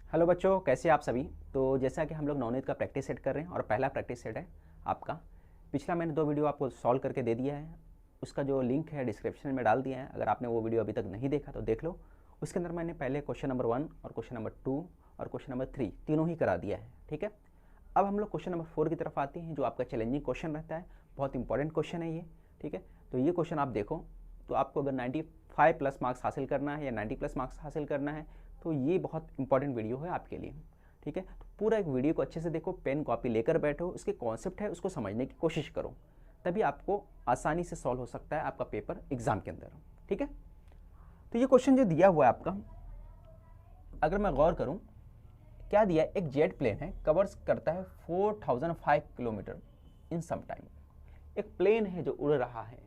Hello बच्चों, कैसे आप सभी। तो जैसा कि हम लोग नवनीत का प्रैक्टिस सेट कर रहे हैं और पहला प्रैक्टिस सेट है आपका। पिछला मैंने 2 वीडियो आपको सॉल्व करके दे दिया है, उसका जो लिंक है डिस्क्रिप्शन में डाल दिया है। अगर आपने वो वीडियो अभी तक नहीं देखा तो देख लो। उसके अंदर मैंने पहले क्वेश्चन नंबर 1 और क्वेश्चन नंबर 2 और क्वेश्चन नंबर 3 तीनों ही करा दिया है। ठीक है, अब हम लोग क्वेश्चन नंबर 4 की तरफ आते हैं, जो आपका चैलेंजिंग क्वेश्चन रहता है। बहुत इंपॉर्टेंट क्वेश्चन है ये। ठीक है, तो ये क्वेश्चन आप देखो, तो आपको अगर 95 प्लस मार्क्स हासिल करना है या 90 प्लस मार्क्स हासिल करना है तो ये बहुत इंपॉर्टेंट वीडियो है आपके लिए। ठीक है, तो पूरा एक वीडियो को अच्छे से देखो, पेन कॉपी लेकर बैठो, उसके कॉन्सेप्ट है उसको समझने की कोशिश करो, तभी आपको आसानी से सॉल्व हो सकता है आपका पेपर एग्जाम के अंदर। ठीक है, तो ये क्वेश्चन जो दिया हुआ है आपका, अगर मैं गौर करूं, क्या दिया है, एक जेट प्लेन है, कवर्स करता है 4005 किलोमीटर इन सम टाइम। एक प्लेन है जो उड़ रहा है,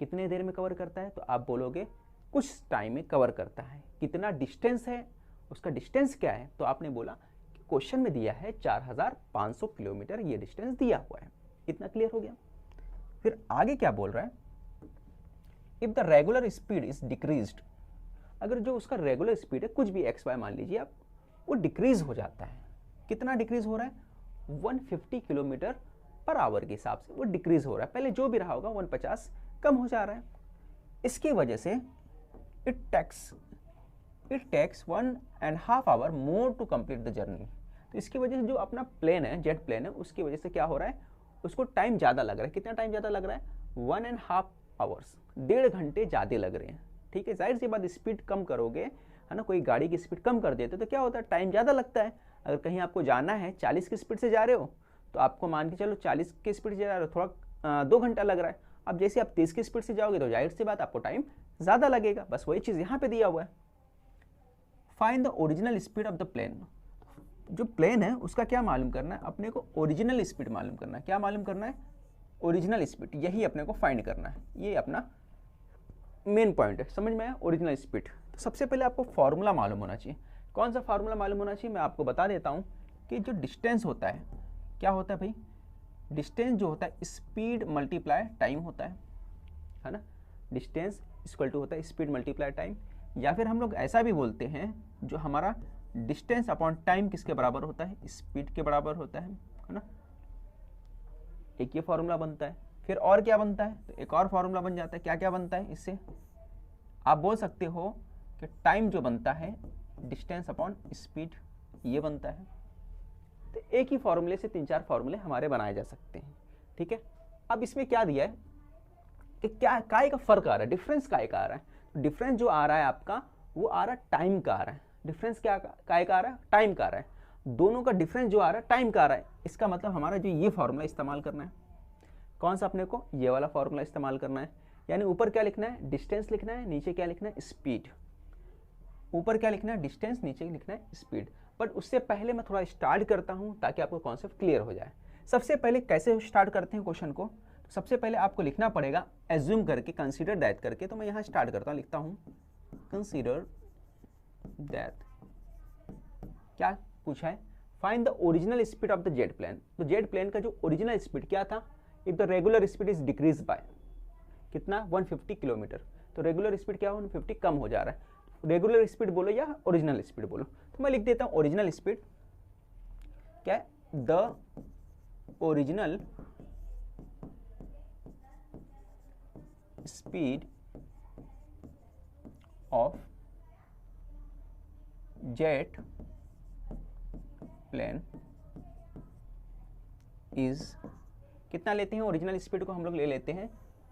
कितने देर में कवर करता है, तो आप बोलोगे कुछ टाइम में कवर करता है। कितना डिस्टेंस है, उसका डिस्टेंस क्या है, तो आपने बोला कि क्वेश्चन में दिया है 4500 किलोमीटर, ये डिस्टेंस दिया हुआ है। इतना क्लियर हो गया। फिर आगे क्या बोल रहा है, if the regular speed is decreased, अगर जो उसका रेगुलर स्पीड है कुछ भी एक्स वाई मान लीजिए आप, वो डिक्रीज हो जाता है। कितना डिक्रीज हो रहा है, 150 किलोमीटर पर आवर के हिसाब से वो डिक्रीज हो रहा है। पहले जो भी रहा होगा 150 कम हो जा रहा है। इसकी वजह से it takes 1.5 hour more to complete the journey. तो इसकी वजह से जो अपना प्लेन है, जेट प्लेन है, उसकी वजह से क्या हो रहा है, उसको टाइम ज़्यादा लग रहा है। कितना टाइम ज़्यादा लग रहा है, 1.5 आवर्स, 1.5 घंटे ज़्यादा लग रहे हैं। ठीक है, जाहिर सी बात, स्पीड कम करोगे, है ना, कोई गाड़ी की स्पीड कम कर देते तो क्या होता है, टाइम ज़्यादा लगता है। अगर कहीं आपको जाना है 40 की स्पीड से जा रहे हो तो आपको मान के चलो 40 की स्पीड से जा रहे हो, थोड़ा 2 घंटा लग रहा है। अब जैसे आप 30 की स्पीड से जाओगे तो जाहिर सी बात आपको टाइम ज़्यादा लगेगा। बस वही चीज़ यहाँ पे दिया हुआ है, find the original speed of the plane. जो प्लेन है उसका क्या मालूम करना है, अपने को ओरिजिनल स्पीड मालूम करना है। क्या मालूम करना है, ओरिजिनल स्पीड, यही अपने को फाइंड करना है। ये अपना मेन पॉइंट है, समझ में आया, ओरिजिनल स्पीड। तो सबसे पहले आपको फार्मूला मालूम होना चाहिए। कौन सा फार्मूला मालूम होना चाहिए, मैं आपको बता देता हूँ कि जो डिस्टेंस होता है, क्या होता है भाई, डिस्टेंस जो होता है स्पीड मल्टीप्लाई टाइम होता है ना। डिस्टेंस इक्वल टू होता है स्पीड मल्टीप्लाई टाइम, या फिर हम लोग ऐसा भी बोलते हैं, जो हमारा डिस्टेंस अपॉन टाइम किसके बराबर होता है, स्पीड के बराबर होता है ना। एक ये फार्मूला बनता है। फिर और क्या बनता है, तो एक और फार्मूला बन जाता है। क्या क्या बनता है इससे, आप बोल सकते हो कि टाइम जो बनता है डिस्टेंस अपॉन स्पीड, ये बनता है। तो एक ही फार्मूले से 3-4 फार्मूले हमारे बनाए जा सकते हैं। ठीक है, अब इसमें क्या दिया है कि क्या काय का फर्क आ रहा है, डिफरेंस काय का आ रहा है। तो डिफरेंस जो आ रहा है आपका, वो आ रहा है टाइम का आ रहा है। डिफरेंस क्या काय का आ रहा है, टाइम का आ रहा है। दोनों का डिफरेंस जो आ रहा है टाइम का आ रहा है। इसका मतलब हमारा जो ये फार्मूला इस्तेमाल करना है, कौन सा, अपने को ये वाला फार्मूला इस्तेमाल करना है। यानी ऊपर क्या लिखना है, डिस्टेंस लिखना है, नीचे क्या लिखना है, स्पीड। ऊपर क्या लिखना है, डिस्टेंस, नीचे लिखना है स्पीड। बट उससे पहले मैं थोड़ा स्टार्ट करता हूं ताकि आपको कॉन्सेप्ट क्लियर हो जाए। सबसे पहले कैसे स्टार्ट करते हैं क्वेश्चन को, तो सबसे पहले आपको लिखना पड़ेगा एज्यूम करके, कंसीडर दैट करके। तो मैं यहाँ स्टार्ट करता हूँ, लिखता हूँ कंसीडर दैट। क्या पूछा है, find the original speed of the jet plane. तो जेट प्लेन का जो ओरिजिनल स्पीड क्या था, if the regular speed is decrease by कितना, 150 किलोमीटर। तो रेगुलर स्पीड क्या, 150 कम हो जा रहा है। रेगुलर स्पीड बोलो या ओरिजिनल स्पीड बोलो, तो मैं लिख देता हूं ओरिजिनल स्पीड। क्या है, the original speed of jet plane is, कितना लेते हैं ओरिजिनल स्पीड को, हम लोग ले लेते हैं,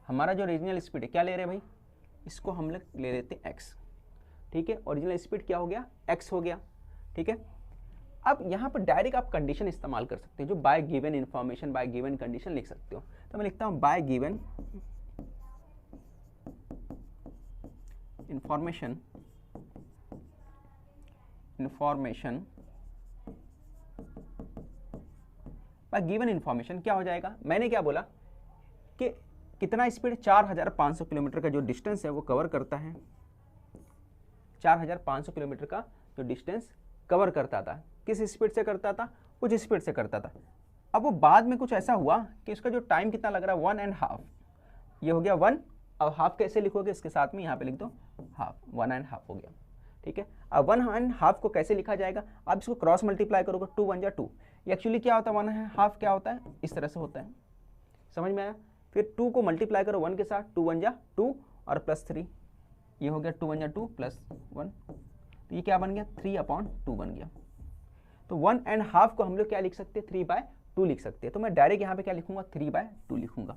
हमारा जो ओरिजिनल स्पीड है क्या ले रहे हैं भाई, इसको हम लोग ले लेते हैं एक्स। ठीक है, ओरिजिनल स्पीड क्या हो गया, एक्स हो गया। ठीक है, अब यहाँ पर डायरेक्ट आप कंडीशन इस्तेमाल कर सकते हैं, जो bye given information, bye given condition लिख सकते हो। तो मैं लिखता हूँ bye given information bye given information क्या हो जाएगा, मैंने क्या बोला कि कितना स्पीड, 4500 किलोमीटर का जो डिस्टेंस है वो कवर करता है। 4500 किलोमीटर का जो डिस्टेंस कवर करता था, किस स्पीड से करता था, कुछ स्पीड से करता था। अब वो बाद में कुछ ऐसा हुआ कि उसका जो टाइम कितना लग रहा है, 1.5, ये हो गया 1। अब हाफ कैसे लिखोगे, इसके साथ में यहाँ पे लिख दो हाफ, 1.5 हो गया। ठीक है। अब 1/2 को कैसे लिखा जाएगा, आप इसको क्रॉस मल्टीप्लाई करोगे, 2 1 जा 2, ये एक्चुअली क्या होता है 1/2 क्या होता है, इस तरह से होता है, समझ में आया। फिर 2 को मल्टीप्लाई करो 1 के साथ, 2 1 जा 2 और +3, ये हो गया 2 1 जा 2 +1, तो ये क्या बन गया 3/2 बन गया। तो 1/2 को हम लोग क्या लिख सकते हैं 3/2 लिख सकते हैं। तो मैं डायरेक्ट यहाँ पे क्या लिखूंगा 3/2 लिखूंगा।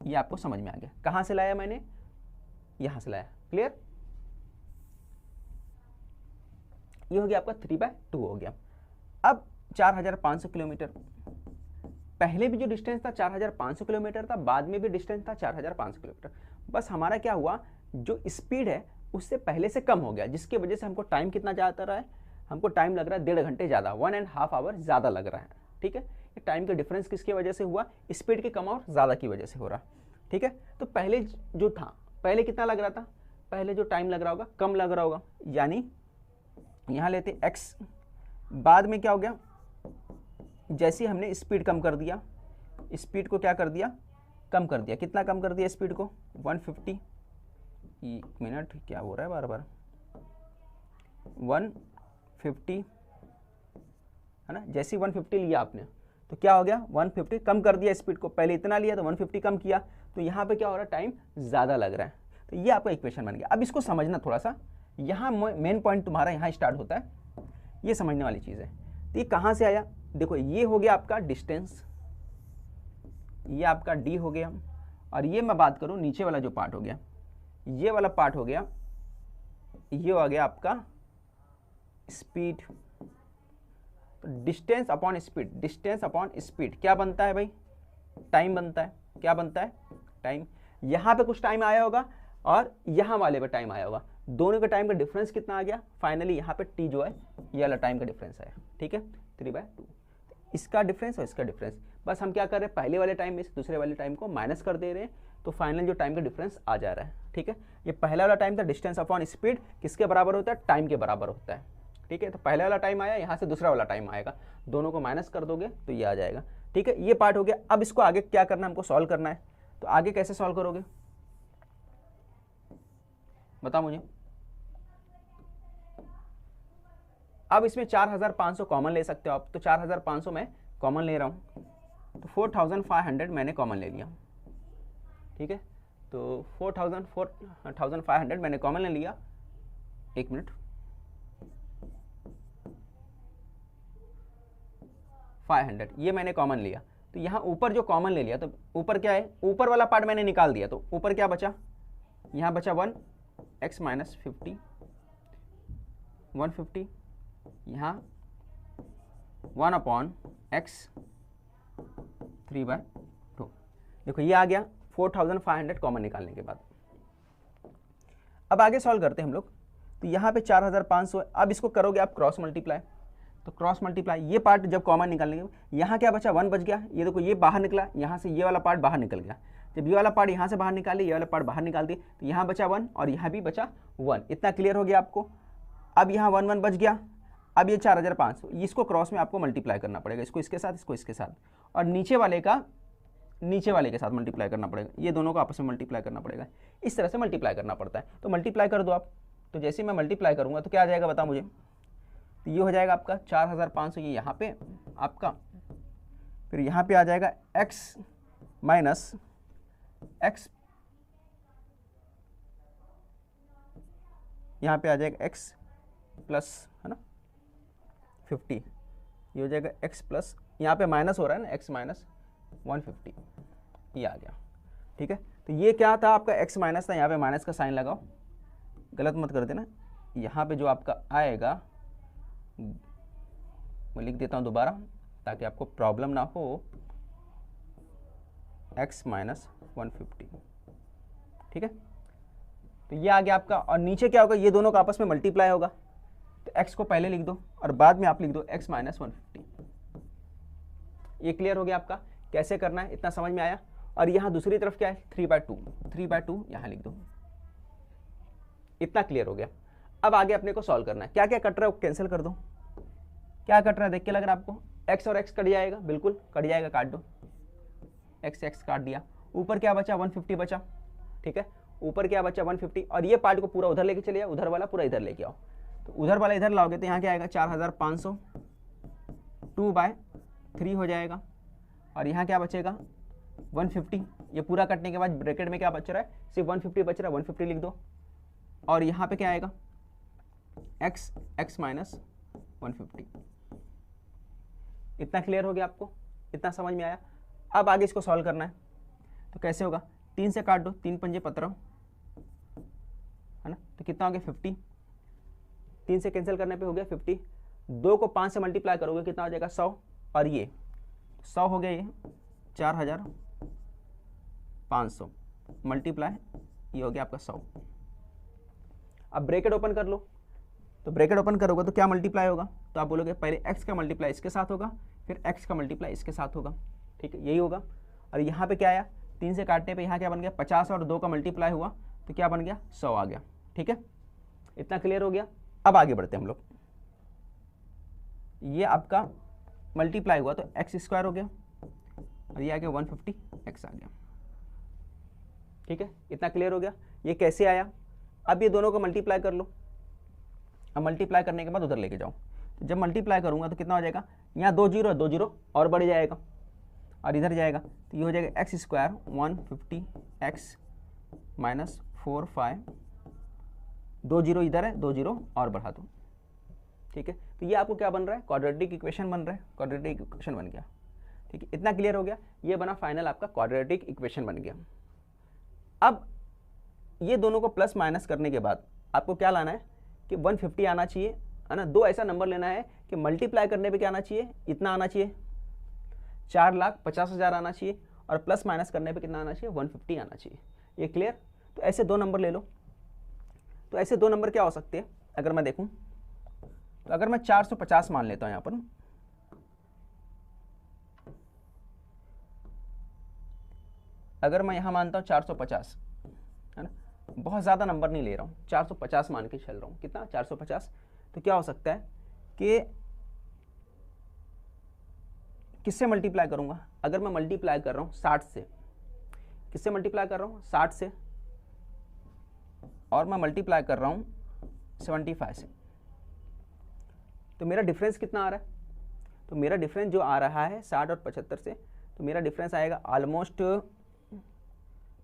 ये आपको समझ में आ गया, कहाँ से लाया मैंने, यहाँ से लाया, क्लियर। ये हो गया आपका 3/2 हो गया। अब 4500 किलोमीटर, पहले भी जो डिस्टेंस था 4500 किलोमीटर था, बाद में भी डिस्टेंस था 4500 किलोमीटर, बस हमारा क्या हुआ जो स्पीड है उससे पहले से कम हो गया, जिसकी वजह से हमको टाइम कितना ज़्यादा रहा है, हमको टाइम लग रहा है 1.5 घंटे ज़्यादा, 1.5 आवर ज़्यादा लग रहा है, ठीक है। ये टाइम का डिफरेंस किसकी वजह से हुआ, स्पीड के कम और ज़्यादा की वजह से हो रहा, ठीक है। तो पहले जो था, पहले कितना लग रहा था, पहले जो टाइम लग रहा होगा कम लग रहा होगा, यानी यहाँ लेते x, बाद में क्या हो गया, जैसे हमने स्पीड कम कर दिया, स्पीड को क्या कर दिया, कम कर दिया, कितना कम कर दिया स्पीड को 150, 1 मिनट क्या हो रहा है बार बार, 150 है ना। जैसे 150 लिया आपने तो क्या हो गया 150 कम कर दिया स्पीड को, पहले इतना लिया तो 150 कम किया, तो यहाँ पे क्या हो रहा है टाइम ज़्यादा लग रहा है। तो ये आपका इक्वेशन बन गया। अब इसको समझना थोड़ा सा, यहाँ मेन पॉइंट तुम्हारा यहाँ स्टार्ट होता है, ये समझने वाली चीज़ है। तो ये कहाँ से आया, देखो ये हो गया आपका डिस्टेंस, ये आपका d हो गया, और ये मैं बात करूँ नीचे वाला जो पार्ट हो गया, ये वाला पार्ट हो गया, ये हो गया आपका स्पीड। तो distance upon speed, distance upon speed क्या बनता है भाई, टाइम बनता है, क्या बनता है टाइम। यहाँ पे कुछ टाइम आया होगा और यहाँ वाले पे टाइम आया होगा, दोनों के टाइम का डिफरेंस कितना आ गया, फाइनली यहाँ पे t जो है ये वाला टाइम का डिफरेंस आया, ठीक है 3/2, इसका डिफरेंस और इसका डिफरेंस, बस हम क्या कर रहे हैं पहले वाले टाइम में से दूसरे वाले टाइम को माइनस कर दे रहे हैं, तो फाइनल जो टाइम का डिफरेंस आ जा रहा है, ठीक है। ये पहला वाला टाइम था, डिस्टेंस अपॉन स्पीड किसके बराबर होता है, टाइम के बराबर होता है, ठीक है। तो पहले वाला टाइम आया, यहाँ से दूसरा वाला टाइम आएगा, दोनों को माइनस कर दोगे तो ये आ जाएगा, ठीक है। ये पार्ट हो गया। अब इसको आगे क्या करना है, हमको सॉल्व करना है, तो आगे कैसे सॉल्व करोगे बताओ मुझे। अब इसमें 4500 कॉमन ले सकते हो आप, तो 4500 मैं कॉमन ले रहा हूँ, तो 4500 मैंने कॉमन ले लिया, ठीक है। तो 4500 मैंने कॉमन ले लिया, एक मिनट, 500 ये मैंने कॉमन लिया, तो यहाँ ऊपर जो कॉमन ले लिया, तो ऊपर क्या है, ऊपर वाला पार्ट मैंने निकाल दिया, तो ऊपर क्या बचा, यहाँ बचा 1x माइनस 50, 150, यहाँ 1/x 3/2, देखो ये आ गया 4500 कॉमन निकालने के बाद। अब आगे सॉल्व करते हैं हम लोग, तो यहाँ पे 4500 है, अब इसको करोगे आप क्रॉस मल्टीप्लाई, तो क्रॉस मल्टीप्लाई ये पार्ट जब कॉमन निकालने के, यहाँ क्या बचा 1 बच गया, ये देखो ये बाहर निकला, यहाँ से ये वाला पार्ट बाहर निकल गया, जब ये वाला पार्ट यहाँ से बाहर निकाले, ये वाला पार्ट बाहर निकाल दिए, तो यहाँ बचा 1 और यहाँ भी बचा 1, इतना क्लियर हो गया आपको। अब यहाँ 1 1 बच गया, अब ये 4500, इसको क्रॉस में आपको मल्टीप्लाई करना पड़ेगा, इसको इसके साथ, इसको इसके साथ, और नीचे वाले का नीचे वाले के साथ मल्टीप्लाई करना पड़ेगा, ये दोनों को आपस में मल्टीप्लाई करना पड़ेगा, इस तरह से मल्टीप्लाई करना पड़ता है। तो मल्टीप्लाई कर दो आप, तो जैसे मैं मल्टीप्लाई करूँगा तो क्या आ जाएगा बताओ मुझे, तो ये हो जाएगा आपका 4500, ये यहाँ पे आपका, फिर यहाँ पे आ जाएगा x माइनस x, यहाँ पे आ जाएगा x प्लस, है ना 50, ये हो जाएगा x प्लस, यहाँ पे माइनस हो रहा है ना, x माइनस 150, ये आ गया, ठीक है। तो ये क्या था आपका x माइनस था, यहाँ पे माइनस का साइन लगाओ, गलत मत कर देना, यहाँ पे जो आपका आएगा मैं लिख देता हूँ दोबारा ताकि आपको प्रॉब्लम ना हो, x माइनस 150, ठीक है। तो ये आ गया आपका, और नीचे क्या होगा, ये दोनों का आपस में मल्टीप्लाई होगा, तो x को पहले लिख दो और बाद में आप लिख दो x माइनस 150। ये क्लियर हो गया आपका, कैसे करना है इतना समझ में आया। और यहाँ दूसरी तरफ क्या है 3/2 यहाँ लिख दो, इतना क्लियर हो गया। अब आगे अपने को सॉल्व करना है, क्या क्या कट रहा है वो कैंसिल कर दो, क्या कट रहा है देख के लग रहा है आपको, x और x कट जाएगा, बिल्कुल कट जाएगा, काट दो, x काट दिया, ऊपर क्या बचा 150 बचा, ठीक है, ऊपर क्या बचा 150, और ये पार्ट को पूरा उधर लेके चले जाओ, उधर वाला पूरा इधर लेके आओ, तो उधर वाला इधर लाओगे तो यहाँ क्या आएगा 4500 2/3 हो जाएगा, और यहाँ क्या बचेगा 150। ये पूरा कटने के बाद ब्रैकेट में क्या बच रहा है, सिर्फ 150 बच रहा है, 150 लिख दो, और यहाँ पे क्या आएगा x माइनस 150। इतना क्लियर हो गया आपको, इतना समझ में आया। अब आगे इसको सॉल्व करना है, तो कैसे होगा, 3 से काट दो, 3 पंजे 15 है ना, तो कितना हो गया 50, 3 से कैंसिल करने पे हो गया 50, 2 को 5 से मल्टीप्लाई करोगे कितना हो जाएगा 100, और ये 100 हो गया, ये 4500 मल्टीप्लाई ये हो गया आपका 100। अब ब्रैकेट ओपन कर लो, तो ब्रैकेट ओपन करोगे तो क्या मल्टीप्लाई होगा, तो आप बोलोगे पहले x का मल्टीप्लाई इसके साथ होगा, फिर x का मल्टीप्लाई इसके साथ होगा, ठीक है, यही होगा। और यहाँ पे क्या आया, 3 से काटने पे यहाँ क्या बन गया 50, और 2 का मल्टीप्लाई हुआ तो क्या बन गया 100 आ गया, ठीक है, इतना क्लियर हो गया। अब आगे बढ़ते हैं हम लोग, ये आपका मल्टीप्लाई हुआ तो x² हो गया, और ये आ गया 150x आ गया, ठीक है, इतना क्लियर हो गया। ये कैसे आया, अब ये दोनों को मल्टीप्लाई कर लो, अब मल्टीप्लाई करने के बाद उधर लेके जाओ, तो जब मल्टीप्लाई करूंगा तो कितना हो जाएगा, यहाँ 2 जीरो है, 2 जीरो और बढ़ जाएगा, और इधर जाएगा तो ये हो जाएगा x² 150x माइनस 45, 2 जीरो इधर है, 2 जीरो और बढ़ा दो, ठीक है। तो ये आपको क्या बन रहा है, क्वाड्रेटिक इक्वेशन बन रहा है, क्वाड्रेटिक इक्वेशन बन गया, ठीक है, इतना क्लियर हो गया। ये बना फाइनल आपका क्वाड्रेटिक इक्वेशन बन गया। अब ये दोनों को प्लस माइनस करने के बाद आपको क्या लाना है कि 150 आना चाहिए, है ना, 2 ऐसा नंबर लेना है कि मल्टीप्लाई करने पे क्या आना चाहिए, इतना आना चाहिए 4,50,000 आना चाहिए, और प्लस माइनस करने पे कितना आना चाहिए 150 आना चाहिए। ये क्लियर। तो ऐसे 2 नंबर ले लो, तो ऐसे 2 नंबर क्या हो सकते हैं, अगर मैं देखूं तो अगर मैं 450 मान लेता हूं यहां पर, अगर मैं यहां मानता हूं 450, है ना, बहुत ज़्यादा नंबर नहीं ले रहा हूँ, 450 मान के चल रहा हूँ, कितना 450, तो क्या हो सकता है कि किससे मल्टीप्लाई करूँगा, अगर मैं मल्टीप्लाई कर रहा हूँ 60 से, किससे मल्टीप्लाई कर रहा हूँ 60 से, और मैं मल्टीप्लाई कर रहा हूँ 75 से, तो मेरा डिफरेंस कितना आ रहा है, तो मेरा डिफरेंस जो आ रहा है 60 और 75 से, तो मेरा डिफरेंस आएगा ऑलमोस्ट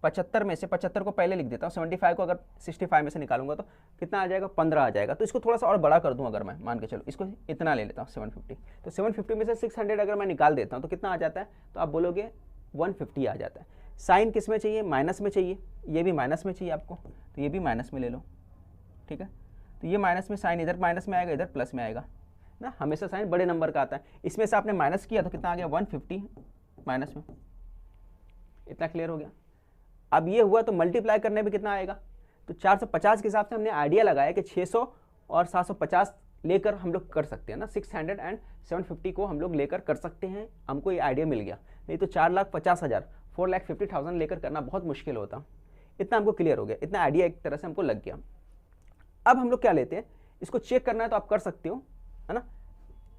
75 में से 75 को पहले लिख देता हूँ, 75 को अगर 65 में से निकालूंगा तो कितना आ जाएगा 15 आ जाएगा। तो इसको थोड़ा सा और बड़ा कर दूं, अगर मैं मान के चलो इसको इतना ले लेता हूँ 750, तो 750 में से 600 अगर मैं निकाल देता हूँ तो कितना आ जाता है, तो आप बोलोगे 150 आ जाता है। साइन किस में चाहिए, माइनस में चाहिए, ये भी माइनस में चाहिए आपको, तो ये भी माइनस में ले लो, ठीक है। तो ये माइनस में साइन इधर माइनस में आएगा, इधर प्लस में आएगा ना, हमेशा साइन बड़े नंबर का आता है। इसमें से आपने माइनस किया तो कितना आ गया 150 माइनस में, इतना क्लियर हो गया। अब ये हुआ तो मल्टीप्लाई करने में कितना आएगा, तो 450 के हिसाब से हमने आइडिया लगाया कि 600 और 750 लेकर हम लोग कर सकते हैं ना, 600 एंड 750 को हम लोग लेकर कर सकते हैं, हमको ये आइडिया मिल गया। नहीं तो 4,50,000 4,50,000 लेकर करना बहुत मुश्किल होता। इतना हमको क्लियर हो गया, इतना आइडिया एक तरह से हमको लग गया। अब हम लोग क्या लेते हैं, इसको चेक करना है तो आप कर सकते हो, है ना।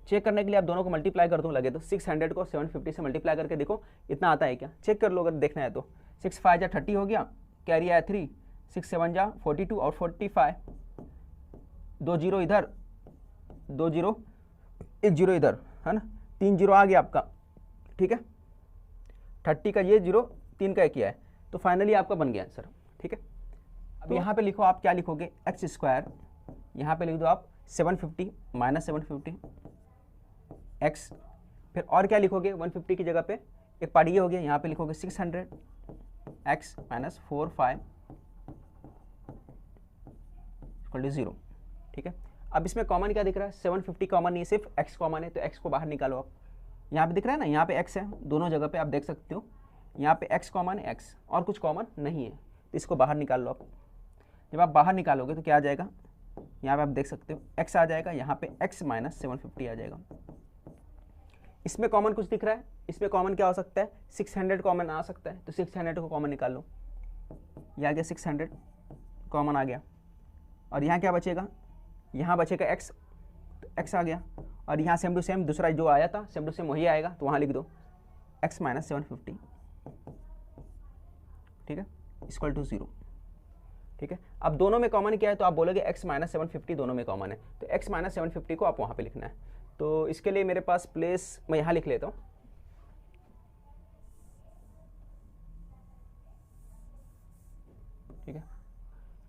चेक करने के लिए आप दोनों को मल्टीप्लाई कर दो, लगे तो 600 को 750 से मल्टीप्लाई करके देखो इतना आता है क्या, चेक कर लो अगर देखना है तो। 6 5 जा 30 हो गया, कैरी आया 3, 6 7 जा 42 और 45, 2 जीरो इधर, 2 जीरो 1 जीरो इधर, है ना, 3 जीरो आ गया आपका, ठीक है। 30 का ये जीरो, 3 का एक ही है, तो फाइनली आपका बन गया आंसर, ठीक है। अब यहाँ पे लिखो, आप क्या लिखोगे x², यहाँ पे लिख दो आप 750 माइनस 750 x, फिर और क्या लिखोगे 150 की जगह पे, एक पार्ट ये हो गया, यहाँ पे लिखोगे 600 x माइनस 45 इक्वल टू 0, ठीक है। अब इसमें कॉमन क्या दिख रहा है, 750 कॉमन नहीं, सिर्फ x कॉमन है, तो x को बाहर निकालो आप। यहाँ पे दिख रहा है ना, यहाँ पे x है, दोनों जगह पे आप देख सकते हो, यहाँ पे x कॉमन है, x और कुछ कॉमन नहीं है, तो इसको बाहर निकाल लो आप। जब आप बाहर निकालोगे तो क्या आ जाएगा, यहाँ पे आप देख सकते हो x आ जाएगा, यहाँ पे x माइनस 750 आ जाएगा। इसमें कॉमन कुछ दिख रहा है, इसमें कॉमन क्या हो सकता है, 600 कॉमन आ सकता है, तो 600 को कॉमन निकाल लो, ये आ गया 600 कॉमन आ गया, और यहाँ क्या बचेगा, यहाँ बचेगा x, तो x आ गया, और यहाँ सेम टू सेम दूसरा जो आया था सेम टू सेम वही आएगा, तो वहाँ लिख दो x माइनस 750, ठीक है, इक्वल टू 0। ठीक है। अब दोनों में कॉमन क्या है, तो आप बोलोगे x माइनस 750 दोनों में कॉमन है, तो x माइनस 750 को आप वहाँ पे लिखना है। तो इसके लिए मेरे पास प्लेस मैं यहाँ लिख लेता हूँ, ठीक है।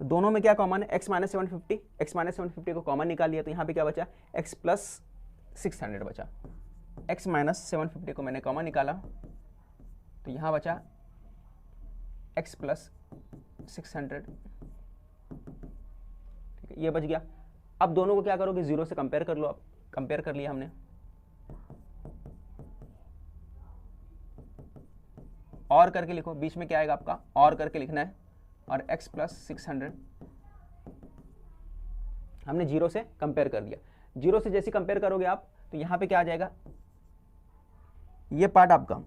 तो दोनों में क्या कॉमन है, x माइनस 750, x माइनस 750 को कॉमन निकाल लिया, तो यहाँ पे क्या बचा, x प्लस 600 बचा। x माइनस 750 को मैंने कॉमन निकाला, तो यहाँ बचा x प्लस 600, ठीक है, ये बच गया। अब दोनों को क्या करोगे, जीरो से कंपेयर कर लो। अब कंपेयर कर लिया हमने, और करके लिखो, बीच में क्या आएगा आपका, और करके लिखना है, और x प्लस 600 हमने जीरो से कंपेयर कर दिया। जीरो से जैसे कंपेयर करोगे आप, तो यहां पे क्या आ जाएगा, ये पार्ट आपका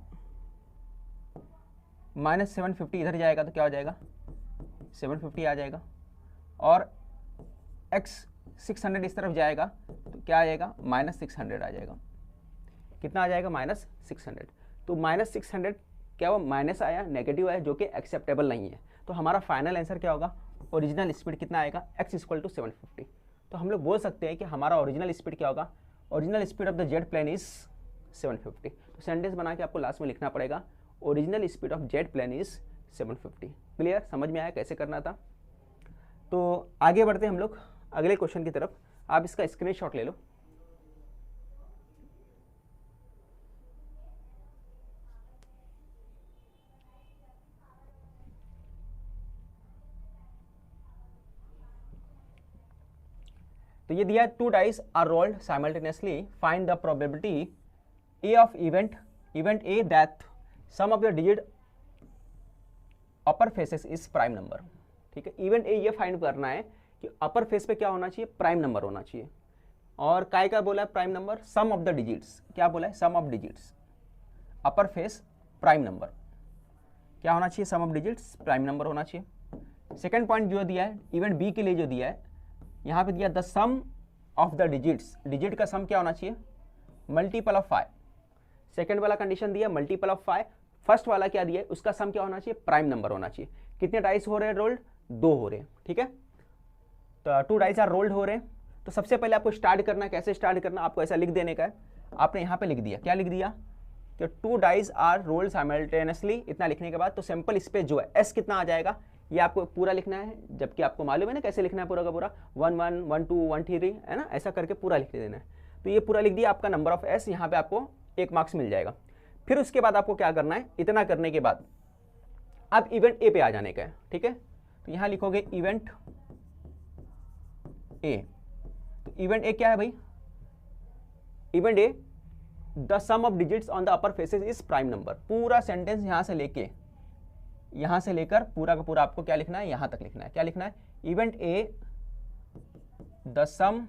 माइनस 750 इधर जाएगा, तो क्या हो जाएगा, 750 आ जाएगा, और x 600 इस तरफ जाएगा, तो क्या आ जाएगा, माइनस 600 आ जाएगा। कितना आ जाएगा, माइनस 600। तो माइनस 600 क्या वो माइनस आया, नेगेटिव आया, जो कि एक्सेप्टेबल नहीं है। तो हमारा फाइनल आंसर क्या होगा, ओरिजिनल स्पीड कितना आएगा, x इक्वल टू 750। तो हम लोग बोल सकते हैं कि हमारा ओरिजिनल स्पीड क्या होगा, original speed of the jet plane is 750। तो सेंटेंस बना के आपको लास्ट में लिखना पड़ेगा, original speed of jet plane is 750। Clear, समझ में आया कैसे करना था। तो आगे बढ़ते हम लोग अगले क्वेश्चन की तरफ। आप इसका स्क्रीनशॉट ले लो। तो ये दिया, two dice are rolled simultaneously, find the probability A of event A that sum of the digit upper faces is prime number. ठीक है, इवेंट ए ये फाइंड करना है कि अपर फेस पे क्या होना चाहिए, प्राइम नंबर होना चाहिए। और काय का बोला है prime number, sum of the digits, क्या बोला है, sum of digits, upper face prime number क्या होना चाहिए, sum of digits prime number होना चाहिए। सेकंड पॉइंट जो दिया है इवेंट बी के लिए, जो दिया है यहाँ पे दिया, the sum of the digits, digit का सम क्या होना चाहिए, मल्टीपल ऑफ 5। सेकंड वाला कंडीशन दिया मल्टीपल ऑफ 5। फर्स्ट वाला क्या दिया है, उसका सम क्या होना चाहिए, प्राइम नंबर होना चाहिए। कितने डाइस हो रहे हैं रोल्ड, 2 हो रहे हैं। ठीक है, तो 2 डाइस आर रोल्ड हो रहे हैं। तो सबसे पहले आपको स्टार्ट करना है, कैसे स्टार्ट करना, आपको ऐसा लिख देने का है। आपने यहाँ पे लिख दिया, क्या लिख दिया कि 2 डाइस आर रोल्ड साइमल्टेनियसली। इतना लिखने के बाद तो सिंपल स्पेस जो है एस कितना आ जाएगा, ये आपको पूरा लिखना है, जबकि आपको मालूम है ना कैसे लिखना है पूरा का पूरा, 1 1 1 2 1 3 है ना, ऐसा करके पूरा लिख देना है। तो ये पूरा लिख दिया, आपका नंबर ऑफ एस यहाँ पे आपको 1 मार्क्स मिल जाएगा। फिर उसके बाद आपको क्या करना है, इतना करने के बाद अब इवेंट ए पे आ जाने का है। ठीक है, तो यहाँ लिखोगे इवेंट ए। तो इवेंट ए क्या है भाई, event A the sum of digits on the upper faces is prime number. पूरा सेंटेंस यहां से लेकर पूरा का पूरा आपको क्या लिखना है, यहां तक लिखना है। क्या लिखना है, event A the sum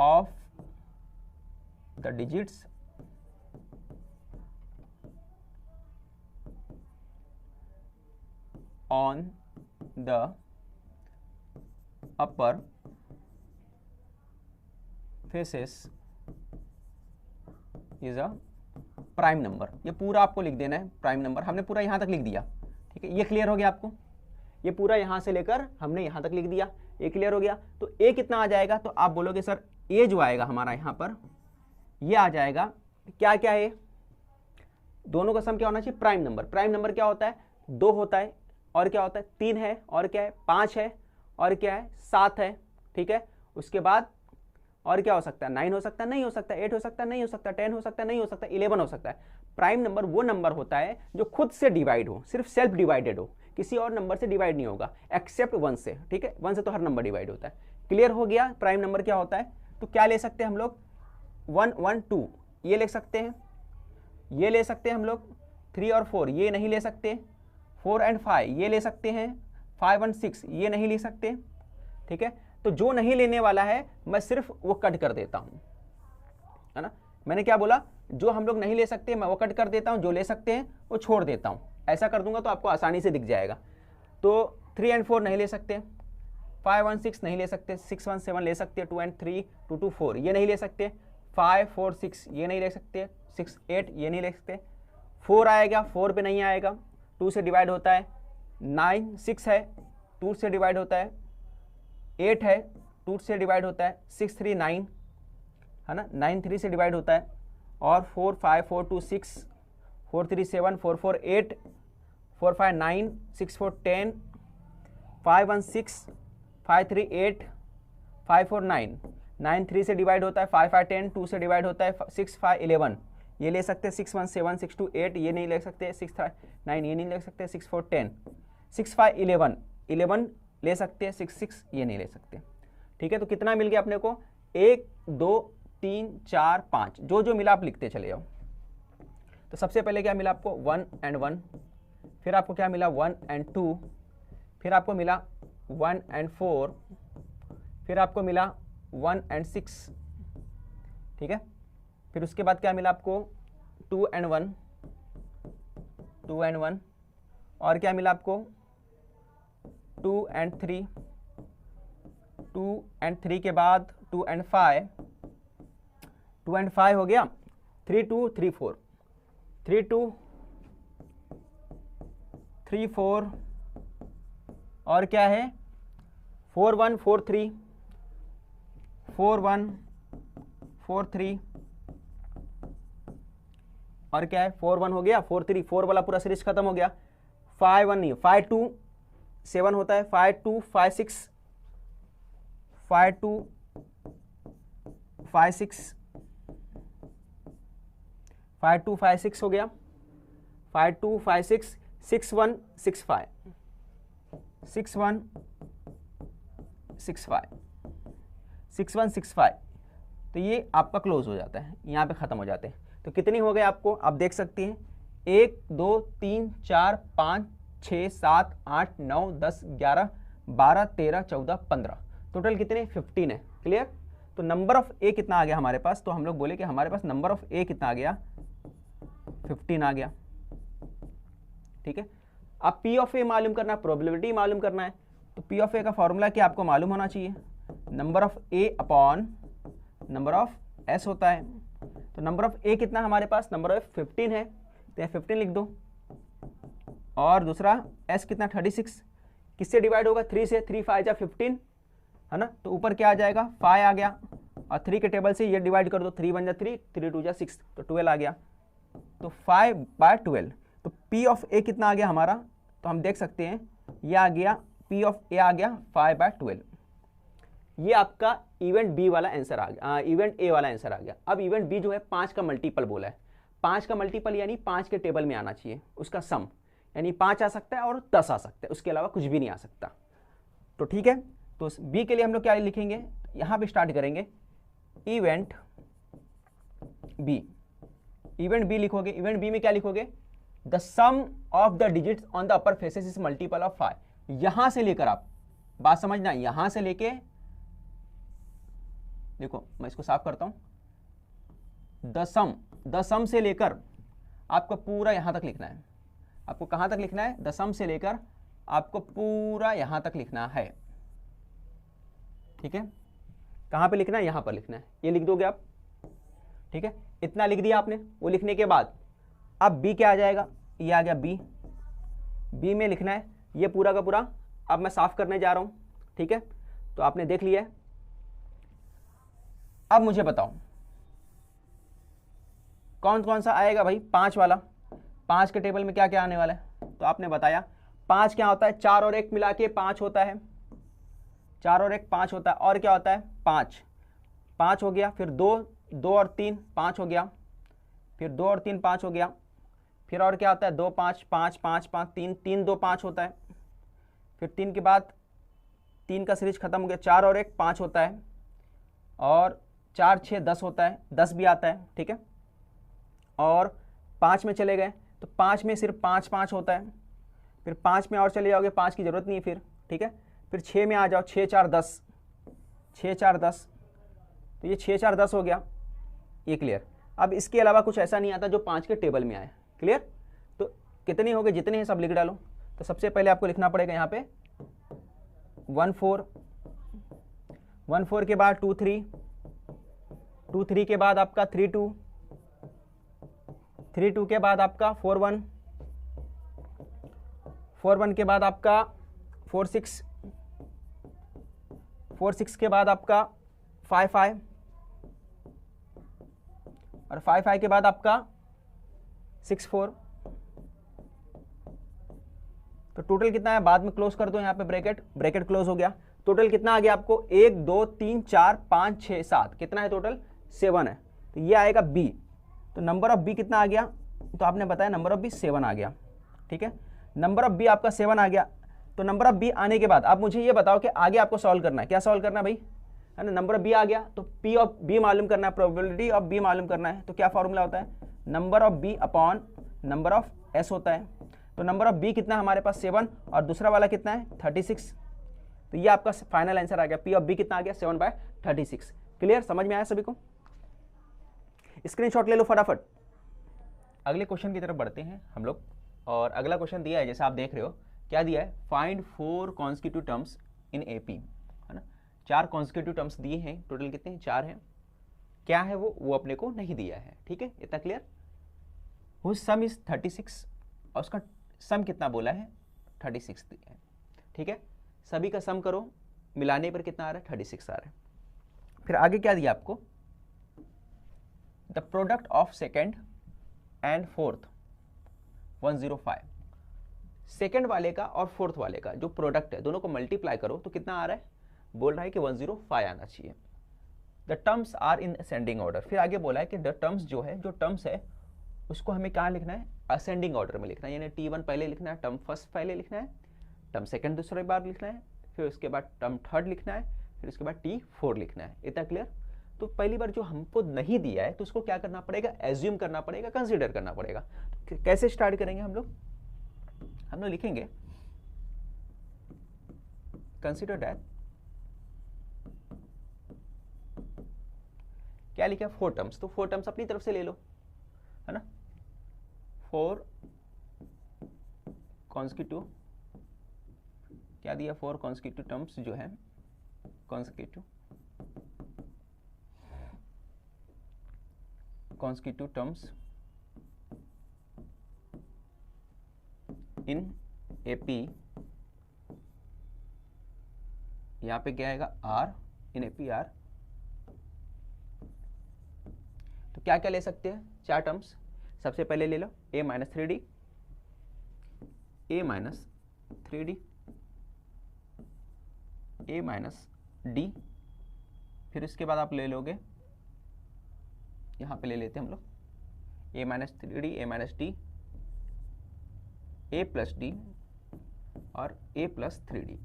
of the digits on the upper faces is a prime number. ये पूरा आपको लिख देना है, प्राइम नंबर हमने पूरा यहां तक लिख दिया। ठीक है, ये क्लियर हो गया आपको, ये पूरा यहां से लेकर हमने यहां तक लिख दिया, ये क्लियर हो गया। तो ए कितना आ जाएगा, तो आप बोलोगे सर ए जो आएगा हमारा यहां पर, ये आ जाएगा क्या क्या है, दोनों का सम क्या होना चाहिए, प्राइम नंबर। प्राइम नंबर क्या होता है, 2 होता है, और क्या होता है, 3 है, और क्या है, 5 है, और क्या है, 7 है। ठीक है, उसके बाद और क्या हो सकता है, 9 हो सकता है, नहीं हो सकता, 8 हो सकता है, नहीं हो सकता, 10 हो सकता है, नहीं हो सकता, 11 हो सकता है। प्राइम नंबर वो नंबर होता है जो खुद से डिवाइड हो, सिर्फ सेल्फ डिवाइडेड हो, किसी और नंबर से डिवाइड नहीं होगा एक्सेप्ट 1 से। ठीक है, 1 से तो हर नंबर डिवाइड होता है। क्लियर हो गया प्राइम नंबर क्या होता है। तो क्या ले सकते हैं हम लोग, 1 1 2 ये ले सकते हैं, ये ले सकते हैं हम लोग, 3 और 4 ये नहीं ले सकते, 4 and 5 ये ले सकते हैं, 5 and 6 ये नहीं ले सकते। ठीक है, तो जो नहीं लेने वाला है मैं सिर्फ वो कट कर देता हूं, है ना। मैंने क्या बोला, जो हम लोग नहीं ले सकते मैं वो कट कर देता हूं, जो ले सकते हैं वो छोड़ देता हूं। ऐसा कर दूंगा तो आपको आसानी से दिख जाएगा। तो 3 and 4 नहीं ले सकते, 5 and 6 नहीं ले सकते, 6 1 7 ले सकते, 2 and 3 2 2 4 ये नहीं ले सकते, 5 4 6 ये नहीं ले सकते, 6 8 ये नहीं ले सकते। 4 आएगा, 4 पे नहीं आएगा, 2 से डिवाइड होता है, 9 6 है, 2 से डिवाइड होता है, 8 है, 2 से डिवाइड होता है, 6 3 9 है ना, 9 3 से डिवाइड होता है, और 4 5 4 2 6, 4 3 7, 4 4 8, 4 5 9, 6 4 10, 5 1 6, 5 3 8, 5 4 9, 9 3 से डिवाइड होता है, 5 5 10, 2 से डिवाइड होता है, 6 5 11, ये ले सकते हैं, 6 1 7, 6 2 8, ये नहीं ले सकते, 6 3 9, ये नहीं ले सकते, 6 4 10, 6 5 11, 11 ले सकते हैं, 6 6 ये नहीं ले सकते। ठीक है, तो कितना मिल गया अपने को, 1 2 3 4 5, जो जो मिला आप लिखते चले जाओ। तो सबसे पहले क्या मिला आपको, 1 and 1, फिर आपको क्या मिला 1 and 2, फिर आपको मिला 1 and 4, फिर आपको मिला 1 and 6, ठीक है, फिर उसके बाद क्या मिला आपको 2 and 1, 2 and 1, और क्या मिला आपको 2 and 3, 2 and 3 के बाद 2 and 5, 2 and 5 हो गया, 3 2 3 4, 3 2 3 4, और क्या है 4 1 4 3, 4 1 4 3, और क्या है 4 1 हो गया, 4 3, 4 वाला पूरा सीरीज खत्म हो गया, 5 1 नहीं, 5 2 7 होता है, 5 2 5 6, 5 2 5 6, 5 2 5 6 हो गया, 5 2 5 6, 6 1 6 5, 6 1 6 5, 6 1 6 5, तो ये आपका क्लोज हो जाता है, यहाँ पे ख़त्म हो जाते हैं। तो कितनी हो गए आपको, आप देख सकते हैं 1 2 3 4 5 6 7 8 9 10 11 12 13 14 15, टोटल कितने 15 है। क्लियर, तो नंबर ऑफ ए कितना आ गया हमारे पास, तो हम लोग बोले कि हमारे पास नंबर ऑफ ए कितना आ गया 15 आ गया। ठीक है, अब पी ऑफ ए मालूम करना है, प्रोबेबिलिटी मालूम करना है, तो पी ऑफ ए का फॉर्मूला क्या आपको मालूम होना चाहिए, number of A upon number of S होता है। तो नंबर ऑफ ए कितना हमारे पास, नंबर ऑफ 15 है, तो 15 लिख दो, और दूसरा एस कितना 36, किससे डिवाइड होगा 3 से, 3 5 जा 15 है ना, तो ऊपर क्या आ जाएगा 5 आ गया, और 3 के टेबल से ये डिवाइड कर दो, 3 1 जा 3, 3 2 जा 6, तो 12 आ गया, तो 5/12। तो P ऑफ ए कितना आ गया हमारा, तो हम देख सकते हैं ये आ गया P ऑफ ए आ गया 5/12। ये आपका इवेंट बी वाला आंसर आ गया, इवेंट ए वाला आंसर आ गया। अब इवेंट बी जो है 5 का मल्टीपल बोला है, 5 का मल्टीपल यानी 5 के टेबल में आना चाहिए, उसका सम यानी 5 आ सकता है और 10 आ सकता है, उसके अलावा कुछ भी नहीं आ सकता। तो ठीक है, तो बी के लिए हम लोग क्या लिखेंगे, यहाँ पे स्टार्ट करेंगे इवेंट बी, इवेंट बी लिखोगे, इवेंट बी में क्या लिखोगे, the sum of the digits on the upper faces is multiple of 5। यहां से लेकर, आप बात समझना, यहां से लेके देखो मैं इसको साफ करता हूं, द सम से लेकर आपको पूरा यहां तक लिखना है। आपको कहां तक लिखना है, द सम से लेकर आपको पूरा यहां तक लिखना है। ठीक है, कहां पे लिखना है, यहां पर लिखना है, ये लिख दोगे आप। ठीक है, इतना लिख दिया आपने, वो लिखने के बाद अब बी क्या आ जाएगा, ये आ गया बी, बी में लिखना है ये पूरा का पूरा। अब मैं साफ करने जा रहा हूं, ठीक है, तो आपने देख लिया है। अब मुझे बताओ कौन कौन सा आएगा भाई, 5 वाला, 5 के टेबल में क्या क्या आने वाला है, तो आपने बताया 5 क्या होता है, 4 और 1 मिला के 5 होता है, 4 और 1 5 होता है, और क्या होता है 5 हो गया, फिर 2 और 3 5 हो गया, फिर 2 और 3 5 हो गया, फिर और क्या होता है 2 5 5 5 5 3 3 2 5 होता है, फिर 3 के बाद 3 का सीरीज खत्म हो गया, 4 और 1 5 होता है, और 4 6 10 होता है, 10 भी आता है। ठीक है, और 5 में चले गए तो 5 में सिर्फ 5 5 होता है, फिर 5 में और चले जाओगे, 5 की ज़रूरत नहीं है फिर। ठीक है, फिर 6 में आ जाओ, 6 4 10, 6 4 10, तो ये 6 4 10 हो गया, ये क्लियर। अब इसके अलावा कुछ ऐसा नहीं आता जो 5 के टेबल में आए। क्लियर, तो कितने हो गए, जितने हैं सब लिख डालो। तो सबसे पहले आपको लिखना पड़ेगा यहाँ पे 1 4, 1 4 के बाद 2 3, 2 3 के बाद आपका 3 2, 3 2 के बाद आपका 4 1, 4 1 के बाद आपका 4 6 के बाद आपका 5 5 और 5 5 के बाद आपका 6 4। तो टोटल कितना है, बाद में क्लोज कर दो यहाँ पे ब्रैकेट क्लोज हो गया। टोटल कितना आ गया आपको, 1 2 3 4 5 6 7, कितना है टोटल, 7 है। तो ये आएगा बी। तो नंबर ऑफ बी कितना आ गया, तो आपने बताया नंबर ऑफ बी 7 आ गया। ठीक है, नंबर ऑफ बी आपका 7 आ गया। तो नंबर ऑफ बी आने के बाद आप मुझे ये बताओ कि आगे आपको सॉल्व करना है, क्या सॉल्व करना है भाई, है ना। नंबर ऑफ बी आ गया तो पी ऑफ बी मालूम करना है, प्रोबेबिलिटी ऑफ बी मालूम करना है। तो क्या फॉर्मूला होता है, number of B upon number of S होता है। तो नंबर ऑफ बी कितना हमारे पास 7 और दूसरा वाला कितना है 36। तो ये आपका फाइनल आंसर आ गया, पी ऑफ बी कितना आ गया 7/36। क्लियर, समझ में आया सभी को। स्क्रीनशॉट ले लो फटाफट। अगले क्वेश्चन की तरफ बढ़ते हैं हम लोग। और अगला क्वेश्चन दिया है, जैसे आप देख रहे हो क्या दिया है, find 4 constitutive terms in AP, है ना। 4 कॉन्स्टिट्यूटिव टर्म्स दिए हैं, टोटल कितने हैं, 4 हैं। क्या है वो अपने को नहीं दिया है। ठीक है, इतना क्लियर। हुज सम इज 36 और उसका सम कितना बोला है 36 दिया है। ठीक है, सभी का सम करो, मिलाने पर कितना आ रहा है 36 आ रहा है। फिर आगे क्या दिया आपको, the product of second and fourth 105। Second वाले का और फोर्थ वाले का जो प्रोडक्ट है दोनों को मल्टीप्लाई करो तो कितना आ रहा है, बोल रहा है कि 105 आना चाहिए। The terms are in ascending order. फिर आगे बोला है कि द टर्म्स जो है, जो टर्म्स है उसको हमें कहाँ लिखना है, असेंडिंग ऑर्डर में लिखना है। यानी T1 पहले लिखना है, टर्म फर्स्ट पहले लिखना है, टर्म सेकंड दूसरी बार लिखना है, फिर उसके बाद टर्म थर्ड लिखना है, फिर उसके बाद T4 लिखना है। इतना क्लियर। तो पहली बार जो हमको नहीं दिया है तो उसको क्या करना पड़ेगा, एज्यूम करना पड़ेगा, कंसीडर करना पड़ेगा। तो कैसे स्टार्ट करेंगे हम लोग लिखेंगे कंसीडर दैट, क्या लिखा है 4 टर्म्स। तो 4 टर्म्स अपनी तरफ से ले लो, है ना। 4 कॉन्स्टिट्यूटिव, क्या दिया, 4 कॉन्स्टिट्यूटिव टर्म्स जो है, कॉन्स्टिट्यूटिव टर्म्स इन एपी। यहां पे क्या आएगा, आर इन एपी आर। तो क्या क्या ले सकते हैं, 4 टर्म्स। सबसे पहले ले लो a - 3d, a - 3d, a - d। फिर इसके बाद आप ले लोगे, यहां पे ले लेते हैं हम लोग a - 3d, a - d, a + d और a + 3d।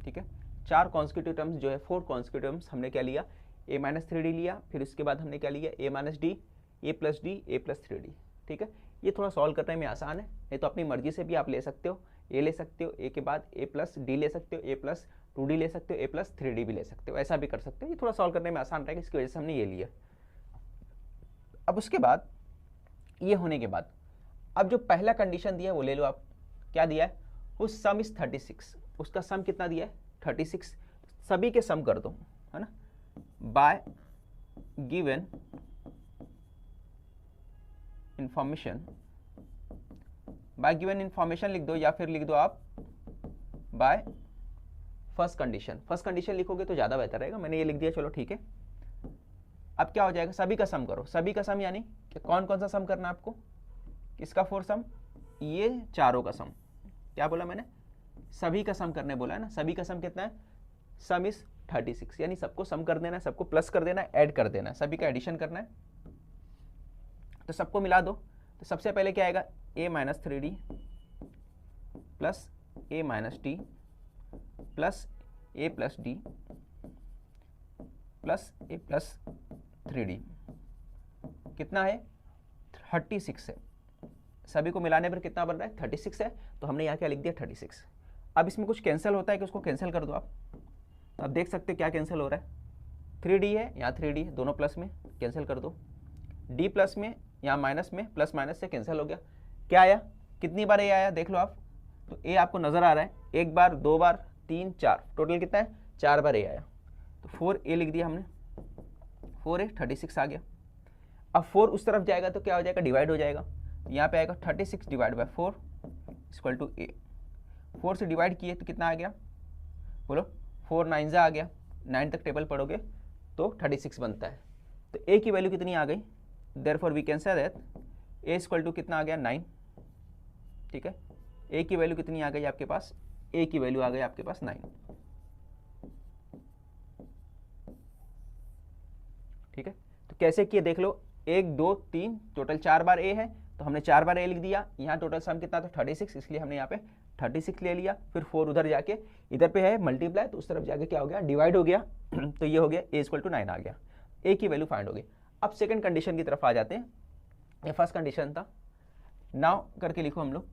ठीक है, 4 कॉन्स्टिट्यूटिव टर्म्स जो है, 4 कॉन्स्टिट्यूटिव टर्म्स हमने क्या लिया, a - 3d लिया। फिर उसके बाद हमने क्या लिया, a - d, a + d, a + 3d। ठीक है, ये थोड़ा सॉल्व करने में आसान है, नहीं तो अपनी मर्जी से भी आप ले सकते हो। a ले सकते हो, a के बाद a + d ले सकते हो, a + 2d ले सकते हो, a + 3d भी ले सकते हो, ऐसा भी कर सकते हो। ये थोड़ा सॉल्व करने में आसान रहेगा, इसकी वजह से हमने ये लिया। अब उसके बाद ये होने के बाद अब जो पहला कंडीशन दिया है वो ले लो आप। क्या दिया है, उस सम इज 36, उसका सम कितना दिया है 36। सभी के सम कर दो, है ना, bye given information. Bye given information लिख दो या फिर लिख दो आप by first condition. First condition लिखोगे तो ज़्यादा बेहतर रहेगा, मैंने ये लिख दिया, चलो ठीक है। अब क्या हो जाएगा, सभी का सम करो। सभी का सम यानी कि कौन कौन सा सम करना है आपको, किसका 4 सम, ये चारों का सम। क्या बोला मैंने, सभी का सम करने बोला है ना। सभी का सम कितना है, सम इज 36, यानी सबको सम कर देना है, सबको प्लस कर देना है, ऐड कर देना है, सभी का एडिशन करना है। तो सबको मिला दो। तो सबसे पहले क्या आएगा, a - 3d plus a - d plus a + d plus a + 3d। कितना है 36 है। सभी को मिलाने पर कितना बन रहा है 36 है। तो हमने यहाँ क्या लिख दिया 36। अब इसमें कुछ कैंसिल होता है कि उसको कैंसिल कर दो आप। तो आप देख सकते हैं क्या कैंसिल हो रहा है, 3d है यहाँ 3d है, दोनों प्लस में, कैंसिल कर दो। d प्लस में यहाँ माइनस में, प्लस माइनस से कैंसिल हो गया। क्या आया, कितनी बार a आया देख लो आप। तो a आपको नजर आ रहा है, 1 बार 2 बार 3 4, टोटल कितना है 4 बार a आया। तो 4a लिख दिया हमने, 4a 36 आ गया। अब 4 उस तरफ जाएगा तो क्या हो जाएगा, डिवाइड हो जाएगा। यहाँ पे आएगा 36 / 4, इक्वल टू ए। 4 से डिवाइड किए तो कितना आ गया, बोलो 4 9 आ गया, 9 तक टेबल पढ़ोगे तो 36 बनता है। तो ए की वैल्यू कितनी आ गई, therefore we can say that a equal to कितना आ गया 9। ठीक है, ए की वैल्यू कितनी आ गई आपके पास, ए की वैल्यू आ गई आपके पास 9। ठीक है, तो कैसे किए देख लो, 1 2 3 टोटल 4 बार ए है तो हमने 4 बार ए लिख दिया। यहाँ टोटल सम कितना था 36, इसलिए हमने यहाँ पे 36 ले लिया। फिर 4 उधर जाके इधर पे है मल्टीप्लाई, तो उस तरफ जाके क्या हो गया, डिवाइड हो गया। तो ये हो गया ए इक्वल टू 9 आ गया, ए की वैल्यू फाइंड हो गई। अब सेकंड कंडीशन की तरफ आ जाते हैं। ये फर्स्ट कंडीशन था, नाउ करके लिखो हम लोग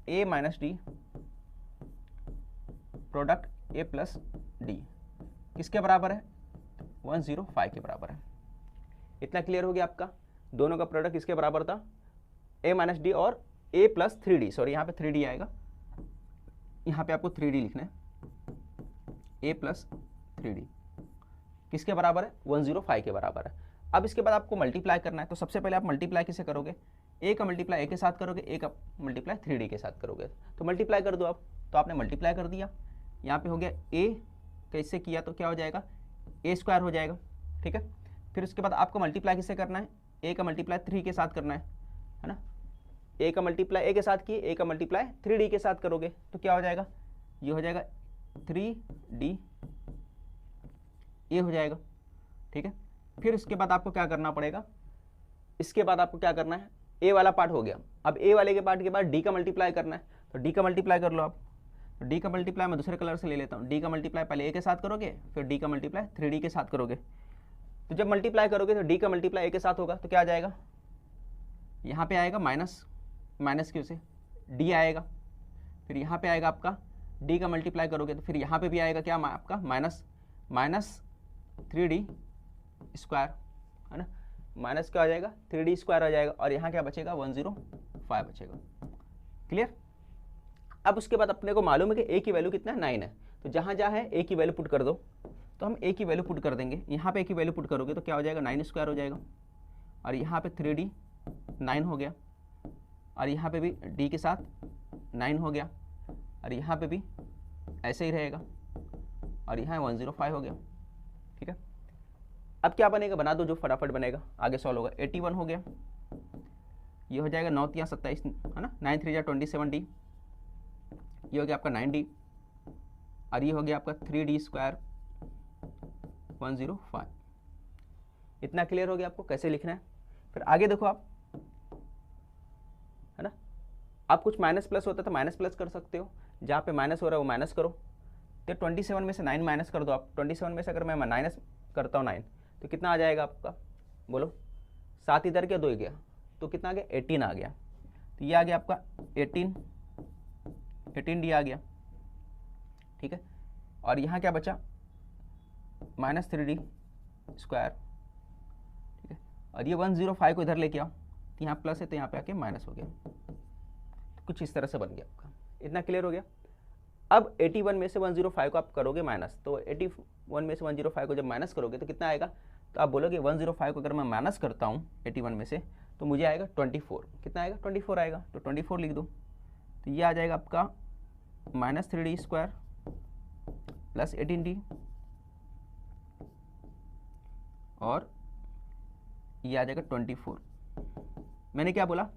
A minus D product A plus D किसके बराबर है, 105 के बराबर है। इतना क्लियर हो गया आपका, दोनों का प्रोडक्ट किसके बराबर था, ए माइनस डी और ए प्लस 3D, सॉरी यहाँ पे 3D आएगा, यहाँ पे आपको 3D लिखना है, ए प्लस 3D किसके बराबर है, 105 के बराबर है। अब इसके बाद आपको मल्टीप्लाई करना है, तो सबसे पहले आप मल्टीप्लाई किसे करोगे, ए का मल्टीप्लाई ए के साथ करोगे, ए का मल्टीप्लाई 3D के साथ करोगे। तो मल्टीप्लाई कर दो आप, तो आपने मल्टीप्लाई कर दिया, यहाँ पे हो गया ए कैसे किया तो क्या हो जाएगा, ए स्क्वायर हो जाएगा। ठीक है, फिर उसके बाद आपको मल्टीप्लाई किससे करना है, ए का मल्टीप्लाई 3 के साथ करना है ना। ए का मल्टीप्लाई ए के साथ किए, ए का मल्टीप्लाई 3D के साथ करोगे तो क्या हो जाएगा, ये हो जाएगा 3D ए हो जाएगा। ठीक है, फिर उसके बाद आपको क्या करना पड़ेगा, इसके बाद आपको क्या करना है, ए वाला पार्ट हो गया। अब ए वाले के पार्ट के बाद डी का मल्टीप्लाई करना है, तो डी का मल्टीप्लाई कर लो आप। तो डी का मल्टीप्लाई मैं दूसरे कलर से ले लेता हूँ, डी का मल्टीप्लाई पहले ए के साथ करोगे, फिर डी का मल्टीप्लाई 3D के साथ करोगे। तो जब मल्टीप्लाई करोगे तो डी का मल्टीप्लाई ए के साथ होगा तो क्या आ जाएगा, यहाँ पे आएगा माइनस, माइनस क्यू से डी आएगा। फिर यहाँ पे आएगा आपका डी का मल्टीप्लाई करोगे तो फिर यहाँ पे भी आएगा क्या आपका माइनस, माइनस 3D स्क्वायर है ना, माइनस क्या आ जाएगा 3D स्क्वायर आ जाएगा, और यहाँ क्या बचेगा 105 बचेगा। क्लियर। अब उसके बाद अपने को मालूम है कि ए की वैल्यू कितना है, 9 है, तो जहाँ जहाँ है ए की वैल्यू पुट कर दो, तो हम ए की वैल्यू पुट कर देंगे। यहाँ पे ए की वैल्यू पुट करोगे तो क्या हो जाएगा 9 स्क्वायर हो जाएगा, और यहाँ पे 3D 9 हो गया, और यहाँ पे भी डी के साथ 9 हो गया, और यहाँ पे भी ऐसे ही रहेगा, और यहाँ 105 हो गया। ठीक है, अब क्या बनेगा, बना दो जो फटाफट बनेगा, आगे सॉल्व होगा। 81 हो गया, ये हो जाएगा 9 3 27 है ना, 9 3 27D, ये हो गया आपका 9D, और ये हो गया आपका 3D स्क्वायर 105। इतना क्लियर हो गया आपको कैसे लिखना है। फिर आगे देखो आप, है ना, आप कुछ माइनस प्लस होता है तो माइनस प्लस कर सकते हो, जहाँ पे माइनस हो रहा है वो माइनस करो। तो 27 में से 9 माइनस कर दो आप, 27 में से अगर मैं माइनस करता हूँ 9 तो कितना आ जाएगा आपका, बोलो 7 इधर क्या 2 गया, तो कितना आ गया 18 आ गया। तो ये आ गया आपका 18D आ गया। ठीक है, और यहाँ क्या बचा माइनस 3D स्क्वायर। ठीक है, और ये 105 को इधर लेके आओ, तो यहाँ प्लस है तो यहाँ पे आके माइनस हो गया, तो कुछ इस तरह से बन गया आपका। इतना क्लियर हो गया। अब 81 में से 105 को आप करोगे माइनस, तो 81 में से 105 को जब माइनस करोगे तो कितना आएगा, तो आप बोलोगे 105 को अगर मैं माइनस करता हूँ 81 में से तो मुझे आएगा 24। कितना आएगा 24 आएगा, तो 24 लिख दो, तो ये आ जाएगा आपका minus 3D square plus 18D, और ये आ जाएगा 24। मैंने क्या बोला,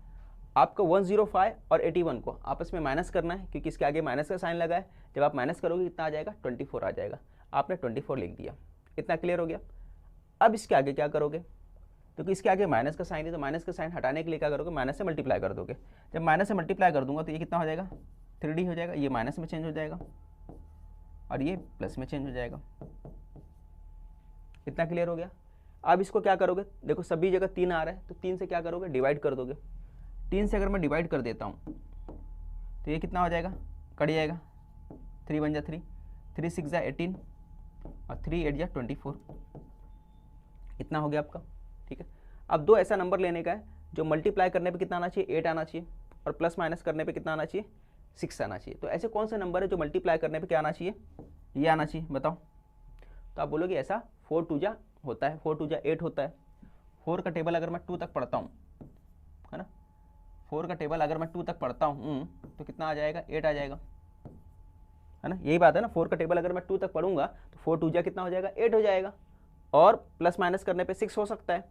आपको 105 और 81 को आपस में माइनस करना है, क्योंकि इसके आगे माइनस का साइन लगा है। जब आप माइनस करोगे कितना आ जाएगा 24 आ जाएगा, आपने 24 लिख दिया। इतना क्लियर हो गया। अब इसके आगे क्या करोगे, क्योंकि इसके आगे माइनस का साइन है, तो माइनस का साइन हटाने के लिए क्या करोगे, माइनस से मल्टीप्लाई कर दोगे। जब माइनस से मल्टीप्लाई कर दूंगा तो ये कितना हो जाएगा 3D हो जाएगा, ये माइनस में चेंज हो जाएगा और ये प्लस में चेंज हो जाएगा। इतना क्लियर हो गया। अब इसको क्या करोगे, देखो सभी जगह 3 आ रहा है, तो 3 से क्या करोगे, डिवाइड कर दोगे। 3 से अगर मैं डिवाइड कर देता हूँ तो ये कितना हो जाएगा, कट जाएगा, 3 1 जा 3, 3 6 जा 18 और 3 8 जा 24। इतना हो गया आपका। ठीक है, अब 2 ऐसा नंबर लेने का है जो मल्टीप्लाई करने पे कितना आना चाहिए, 8 आना चाहिए, और प्लस माइनस करने पे कितना आना चाहिए, 6 आना चाहिए। तो ऐसे कौन से नंबर है जो मल्टीप्लाई करने पे क्या आना चाहिए, ये आना चाहिए, बताओ। तो आप बोलोगे ऐसा 4 2 जा होता है, 4 2 जा 8 होता है। 4 का टेबल अगर मैं 2 तक पढ़ता हूँ, है ना, 4 का टेबल अगर मैं 2 तक पढ़ता हूँ तो कितना आ जाएगा, 8 आ जाएगा, है ना। यही बात है ना, 4 का टेबल अगर मैं 2 तक पढ़ूंगा तो 4 2 जा कितना हो जाएगा, 8 हो जाएगा, और प्लस माइनस करने पे 6 हो सकता है।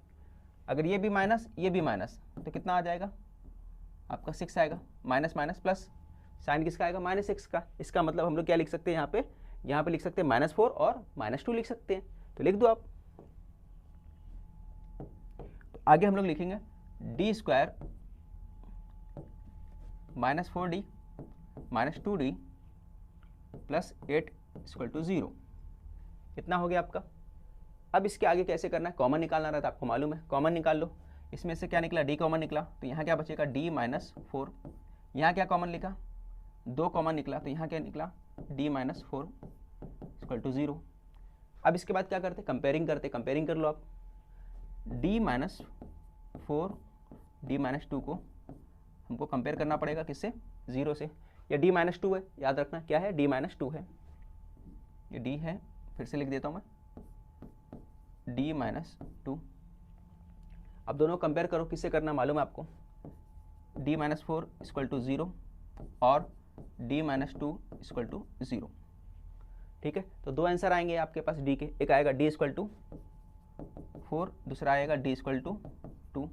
अगर ये भी माइनस ये भी माइनस तो कितना आ जाएगा आपका 6 आएगा। माइनस माइनस प्लस, साइन किसका आएगा, -6 का। इसका मतलब हम लोग क्या लिख सकते हैं यहाँ पे लिख सकते हैं -4 और -2 लिख सकते हैं, तो लिख दो आप। तो आगे हम लोग लिखेंगे d² -4d -2d प्लस 8 = 0। कितना हो गया आपका। अब इसके आगे कैसे करना है, कॉमन निकालना रहता है, आपको मालूम है, कॉमन निकाल लो। इसमें से क्या निकला, d कॉमन निकला, तो यहाँ क्या बचेगा, d -4। यहाँ क्या कॉमन लिखा, 2 कॉमन निकला, तो यहाँ क्या निकला, d -4 = 0। अब इसके बाद क्या करते, कंपेयरिंग करते, कंपेयरिंग कर लो आप। d -4 d -2 को हमको कंपेयर करना पड़ेगा किससे, 0 से। या d -2 है, याद रखना क्या है, d -2 है, ये d है, फिर से लिख देता हूँ मैं, d -2। अब दोनों कंपेयर करो, किससे करना मालूम है आपको, d -4 = 0 और d -2 = 0। ठीक है, तो 2 आंसर आएंगे आपके पास d के, एक आएगा d = 4, दूसरा आएगा d = 2।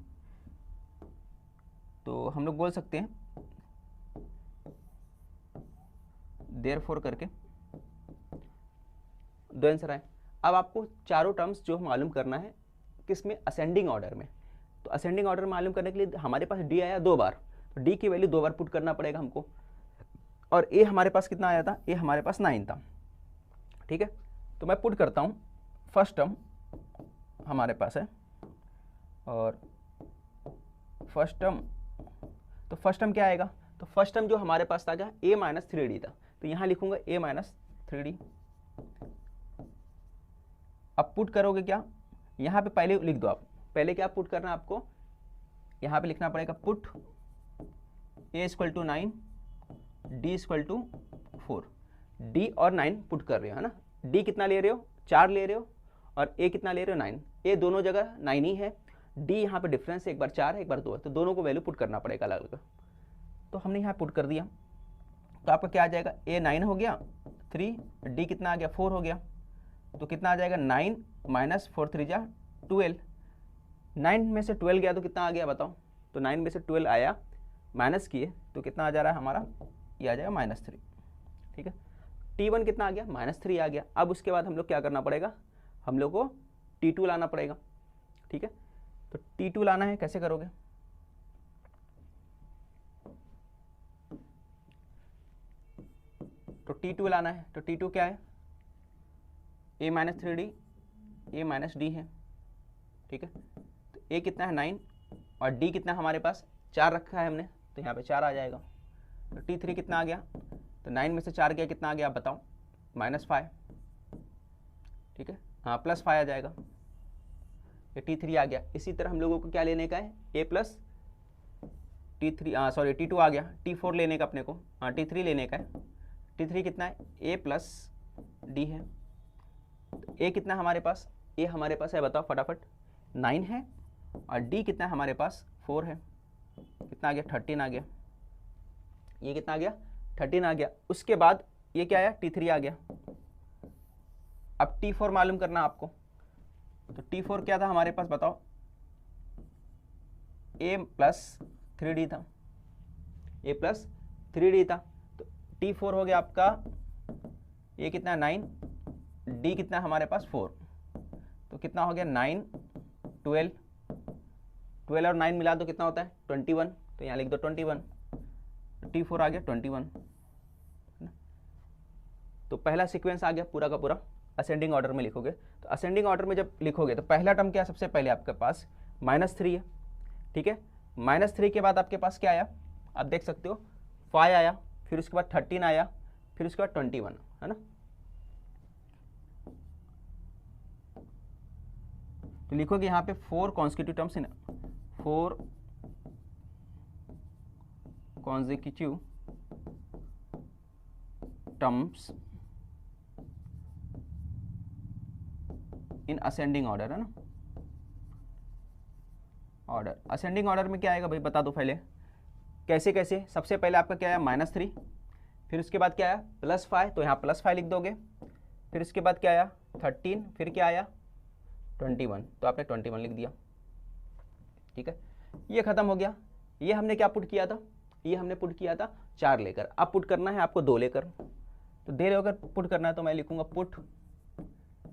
तो हम लोग बोल सकते हैं therefore करके 2 आंसर आए। अब आपको चारों टर्म्स जो मालूम करना है किसमें, असेंडिंग ऑर्डर में। तो असेंडिंग ऑर्डर मालूम करने के लिए हमारे पास d आया 2 बार, तो d की वैल्यू 2 बार पुट करना पड़ेगा हमको। और a हमारे पास कितना आया था, a हमारे पास 9 था। ठीक है, तो मैं पुट करता हूँ, फर्स्ट टर्म हमारे पास है, और फर्स्ट टर्म, तो फर्स्ट टर्म क्या आएगा, तो फर्स्ट टर्म जो हमारे पास था क्या, a -3d था, तो यहाँ लिखूंगा a -3d। अब पुट करोगे क्या, यहाँ पे पहले लिख दो आप, पहले क्या पुट करना है आपको, यहाँ पे लिखना पड़ेगा पुट a = 9 d = 4। d और 9 पुट कर रहे हो, है ना। d कितना ले रहे हो, 4 ले रहे हो, और a कितना ले रहे हो, 9। a दोनों जगह 9 ही है, d यहाँ पे डिफरेंस है, एक बार 4 है एक बार 2 है, तो दोनों को वैल्यू पुट करना पड़ेगा अलग अलग। तो हमने यहाँ पुट कर दिया, तो आपका क्या आ जाएगा, a 9 हो गया, 3, d कितना आ गया, 4 हो गया, तो कितना आ जाएगा, 9 - 4 3 = 12। 9 में से 12 गया तो कितना आ गया बताओ, तो 9 में से 12 आया, माइनस किए तो कितना आ जा रहा है हमारा, ये आ जाएगा -3। ठीक है, t1 कितना आ गया, -3 आ गया। अब उसके बाद हम लोग क्या करना पड़ेगा, हम लोग को t2 लाना पड़ेगा। ठीक है, तो t2 लाना है, कैसे करोगे, तो t2 लाना है, तो t2 क्या है, a -3d a -d है। ठीक है, तो a कितना है 9 और d कितना हमारे पास 4 रखा है हमने, तो यहाँ पे 4 आ जाएगा। तो t3 कितना आ गया, तो 9 में से 4 गया, कितना आ गया आप बताओ, -5। ठीक है, हाँ +5 आ जाएगा, ये t3 आ गया। इसी तरह हम लोगों को क्या लेने का है, a + t3 सॉरी t2 आ गया, t4 लेने का अपने को, हाँ t3 लेने का है। t3 कितना है, a + d है। तो a कितना हमारे पास, a हमारे पास है बताओ फटाफट, 9 है, और d कितना है हमारे पास, 4 है। कितना आ गया, 13 आ गया। ये कितना आ गया, 13 आ गया। उसके बाद ये क्या आया, t3 आ गया। अब t4 मालूम करना आपको, तो t4 क्या था हमारे पास बताओ, a + 3d था, a + 3d था। तो t4 हो गया आपका, a कितना 9, d कितना हमारे पास 4, तो कितना हो गया 9 12 12 और 9 मिला दो कितना होता है 21, तो यहाँ लिख दो 21, t4 आ गया 21। तो पहला सीक्वेंस आ गया पूरा का पूरा, असेंडिंग ऑर्डर में लिखोगे। तो असेंडिंग ऑर्डर में जब लिखोगे तो पहला टर्म क्या, सबसे पहले आपके पास -3 है। ठीक है, -3 के बाद आपके पास क्या आया, आप देख सकते हो 5 आया, फिर उसके बाद 13 आया, फिर उसके बाद 21, है ना। तो लिखोगे यहाँ पे 4 consecutive terms in 4 consecutive terms in ascending order, है ना। ऑर्डर, असेंडिंग ऑर्डर में क्या आएगा भाई बता दो पहले, कैसे कैसे, सबसे पहले आपका क्या है -3, फिर उसके बाद क्या आया +5, तो यहाँ +5 लिख दोगे, फिर उसके बाद क्या आया 13, फिर क्या आया 21, तो आपने 21 लिख दिया। ठीक है, ये खत्म हो गया। ये हमने क्या पुट किया था, ये हमने पुट किया था 4 लेकर, अब पुट करना है आपको 2 लेकर, तो दे लेकर पुट करना है, तो मैं लिखूंगा पुट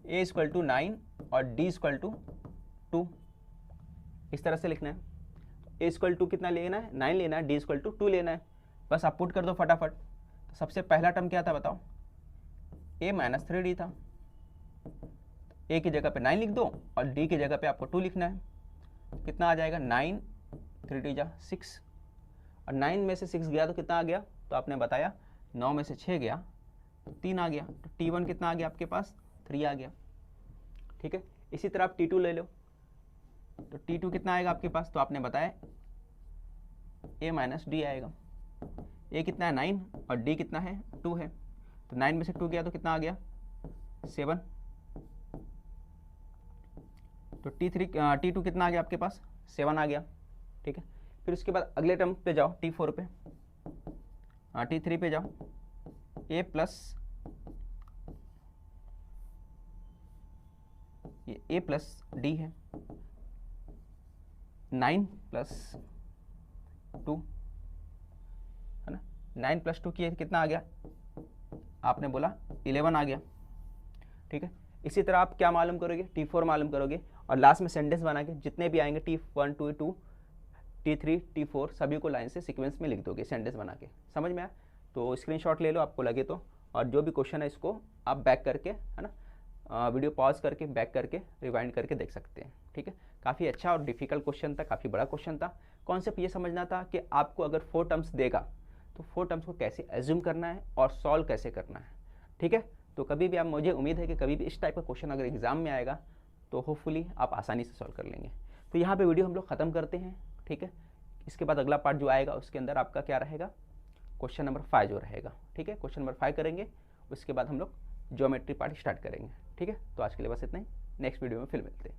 a = 9 और d = 2, इस तरह से लिखना है। a = कितना लेना है 9 लेना है, d = 2 लेना है, बस आप पुट कर दो फटाफट। तो सबसे पहला टर्म क्या था बताओ, a - 3d था, a की जगह पे 9 लिख दो और d की जगह पे आपको 2 लिखना है, कितना आ जाएगा 9, 3d जा 6, और 9 में से 6 गया तो कितना आ गया, तो आपने बताया 9 में से 6 गया तो 3 आ गया, तो t1 कितना आ गया आपके पास 3 आ गया। ठीक है, इसी तरह आप t2 ले लो, तो t2 कितना आएगा आपके पास, तो आपने बताया a - d आएगा, a कितना है 9 और d कितना है 2 है, तो 9 में से 2 गया तो कितना आ गया 7, तो t2 कितना आ गया आपके पास 7 आ गया। ठीक है, फिर उसके बाद अगले टर्म पे जाओ t4 पे, t3 पे जाओ, a प्लस d है, 9 + 2 है ना, 9 + 2 कितना आ गया, आपने बोला 11 आ गया। ठीक है, इसी तरह आप क्या मालूम करोगे t4 मालूम करोगे, और लास्ट में सेंटेंस बना के जितने भी आएंगे t1 t2 t3 t4 सभी को लाइन से सीक्वेंस में लिख दोगे सेंटेंस बना के। समझ में आया, तो स्क्रीनशॉट ले लो आपको लगे तो, और जो भी क्वेश्चन है इसको आप बैक करके है ना, वीडियो पॉज करके बैक करके रिवाइंड करके देख सकते हैं। ठीक है, काफ़ी अच्छा और डिफिकल्ट क्वेश्चन था, काफ़ी बड़ा क्वेश्चन था। कॉन्सेप्ट ये समझना था कि आपको अगर 4 टर्म्स देगा तो 4 टर्म्स को कैसे एज्यूम करना है और सॉल्व कैसे करना है। ठीक है, तो कभी भी आप, मुझे उम्मीद है कि कभी भी इस टाइप का क्वेश्चन अगर एग्जाम में आएगा तो होपफुली आप आसानी से सॉल्व कर लेंगे। तो यहाँ पे वीडियो हम लोग ख़त्म करते हैं। ठीक है, इसके बाद अगला पार्ट जो आएगा उसके अंदर आपका क्या रहेगा, क्वेश्चन नंबर 5 जो रहेगा। ठीक है, क्वेश्चन नंबर 5 करेंगे, उसके बाद हम लोग ज्योमेट्री पार्ट स्टार्ट करेंगे। ठीक है, तो आज के लिए बस इतना ही, नेक्स्ट वीडियो में फिर मिलते हैं।